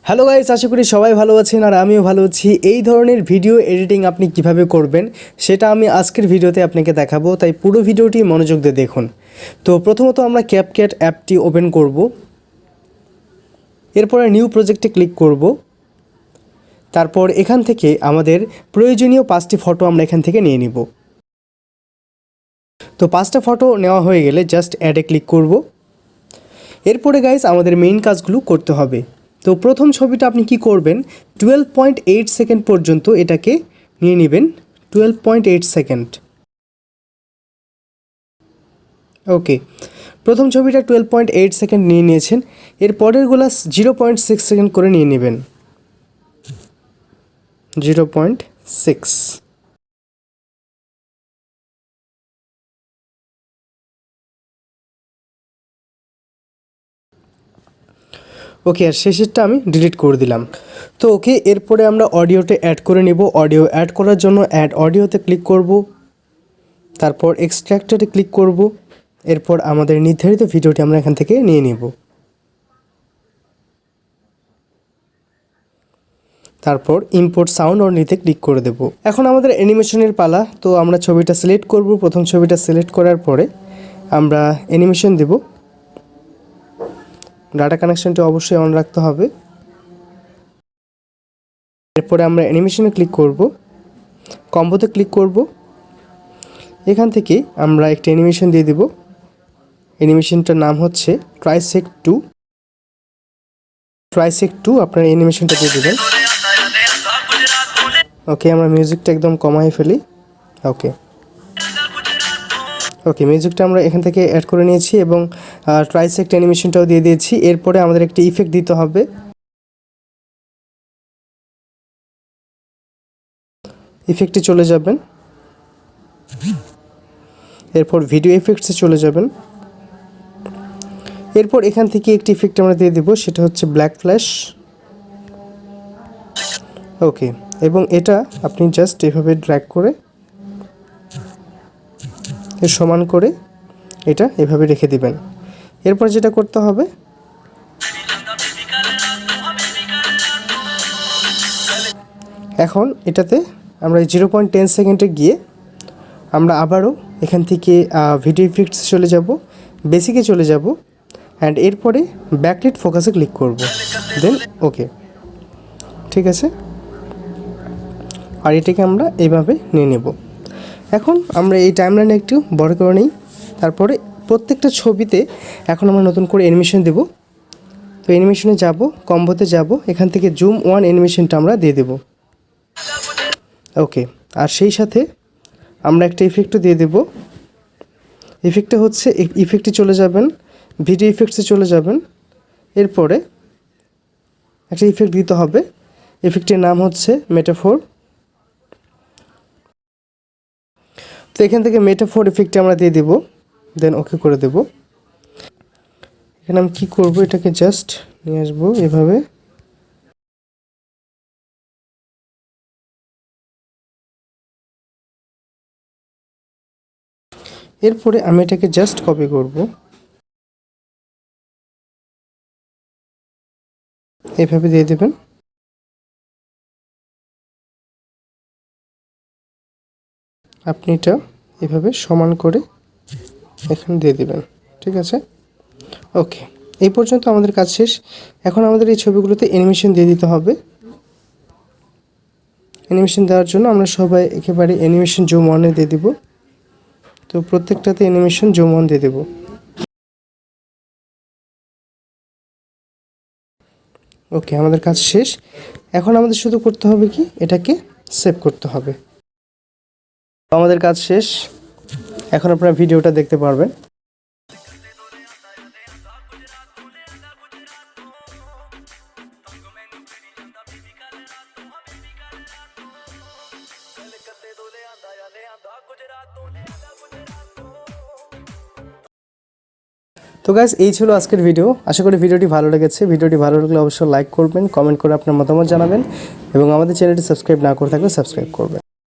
Hello guys, আশা করি সবাই ভালো আছেন আর আমিও ভালো আছি। এই ধরনের ভিডিও এডিটিং আপনি কিভাবে করবেন সেটা আমি আজকের ভিডিওতে আপনাকে দেখাবো, তাই পুরো ভিডিওটি মনোযোগ দিয়ে দেখুন। তো প্রথমত আমরা ক্যাপকাট অ্যাপটি ওপেন করব, এরপরে নিউ প্রজেক্টে ক্লিক করব। তারপর এখান থেকে আমাদের প্রয়োজনীয় 5টি ফটো আমরা এখান থেকে নিয়ে নিব। তো 5টা ফটো নেওয়া হয়ে গেলে জাস্ট অ্যাডে ক্লিক করব। এরপরে গাইস আমাদের মেইন কাজগুলো করতে হবে। তো প্রথম ছবিটা আপনি কি করবেন, 12.8 সেকেন্ড পর্যন্ত এটাকে নিয়ে নেবেন। 12.8 সেকেন্ড। ওকে, প্রথম ছবিটা 12.8 সেকেন্ড নিয়ে নিয়েছেন। এর পরেরগুলো 0.6 সেকেন্ড করে নিয়ে নেবেন। 0.6। ওকে, আর শেষেরটা আমি ডিলিট করে দিলাম। তো ওকে, এরপরে আমরা অডিওতে অ্যাড করে নেব। অডিও অ্যাড করার জন্য অ্যাড অডিওতে ক্লিক করব, তারপর এক্সট্র্যাক্টরে ক্লিক করব। এরপর আমাদের নির্ধারিত ভিডিওটি আমরা এখান থেকে নিয়ে নেব। তারপর ইম্পোর্ট সাউন্ড অনলিতে ক্লিক করে দেব। এখন আমাদের অ্যানিমেশনের পালা। তো আমরা ছবিটা সিলেক্ট করব। প্রথম ছবিটা সিলেক্ট করার পরে আমরা অ্যানিমেশন দেব। ডাটা কানেকশনটা অবশ্যই অন রাখতে হবে। এরপরে আমরা অ্যানিমেশনে ক্লিক করব, কম্বোতে ক্লিক করব। এখান থেকে আমরা একটা অ্যানিমেশন দিয়ে দেব। অ্যানিমেশনটার নাম হচ্ছে ট্রাইসেক্ট 2। আপনার অ্যানিমেশনটা দিয়ে দেবেন। ওকে, আমরা মিউজিকটা একদম কমাই ফেলি। ওকে, মিউজিকটা আমরা এখান থেকে অ্যাড করে নিয়েছি এবং ট্রাইসেক্ট অ্যানিমেশনটাও দিয়ে দিয়েছি। এরপরে আমাদের একটা ইফেক্ট দিতে হবে। ইফেক্টে চলে যাবেন, এরপর ভিডিও ইফেক্টসে চলে যাবেন। এরপর এখান থেকে একটি ইফেক্ট আমরা দিয়ে দেব, সেটা হচ্ছে ব্ল্যাক ফ্ল্যাশ। ওকে, এবং এটা আপনি জাস্ট এভাবে ড্র্যাগ করে এর সমান করে এটা এভাবে রেখে দিবেন। এরপর যেটা করতে হবে, এখন এটাতে আমরা 0.10 সেকেন্ডে গিয়ে আমরা আবারও এখান থেকে ভিডিও ইফেক্টসে চলে যাব, বেসিকে চলে যাব, অ্যান্ড এরপরে ব্যাকলাইট ফোকাসে ক্লিক করব, দেন ওকে। ঠিক আছে, আর এটাকে আমরা এইভাবে নিয়ে নেব। এখন আমরা এই টাইমলাইনে একটু বড় করে নিই। তারপরে প্রত্যেকটা ছবিতে এখন আমরা নতুন করে অ্যানিমেশন দেব। তো অ্যানিমেশনে যাব, কম্বোতে যাব, এখান থেকে জুম 1 অ্যানিমেশনটা আমরা দিয়ে দেব। ওকে, আর সেই সাথে আমরা একটা ইফেক্টও দিয়ে দেব। ইফেক্টটা হচ্ছে ইফেক্টে চলে যাবেন, ভিডিও ইফেক্টসে চলে যাবেন। এরপরে একটা ইফেক্ট দিতে হবে। ইফেক্টের নাম হচ্ছে মেটাফোর। তো এখান থেকে মেটাফোর ইফেক্টে আমরা দিয়ে দেব, দেন ওকে করে দেব। এখানে আমি কী করব, এটাকে জাস্ট নিয়ে আসবো এভাবে। এরপরে আমি এটাকে জাস্ট কপি করব, এভাবে দিয়ে দেবেন। আপনি এটা এভাবে সমান করে এখানে দিয়ে দেবেন। ঠিক আছে, ওকে, এই পর্যন্ত আমাদের কাজ শেষ। এখন আমাদের এই ছবিগুলোতে অ্যানিমেশন দিয়ে দিতে হবে। অ্যানিমেশন দেওয়ার জন্য আমরা সবাই একেবারে অ্যানিমেশন জুম 1-এ দিয়ে দেব। তো প্রত্যেকটাতে অ্যানিমেশন জুম 1 দিয়ে দেব। ওকে, আমাদের কাজ শেষ। এখন আমাদের শুধু করতে হবে কি, এটাকে সেভ করতে হবে। আমাদের কাজ শেষ, এখন আপনারা ভিডিওটা দেখতে পারবেন। তো গাইস, এই ছিল আজকের ভিডিও। আশা করি ভিডিওটি ভালো লেগেছে। ভিডিওটি ভালো লাগলে অবশ্যই লাইক করবেন, কমেন্ট করে আপনার মতামত জানাবেন এবং আমাদের চ্যানেলটি সাবস্ক্রাইব না করে থাকলে সাবস্ক্রাইব করবেন।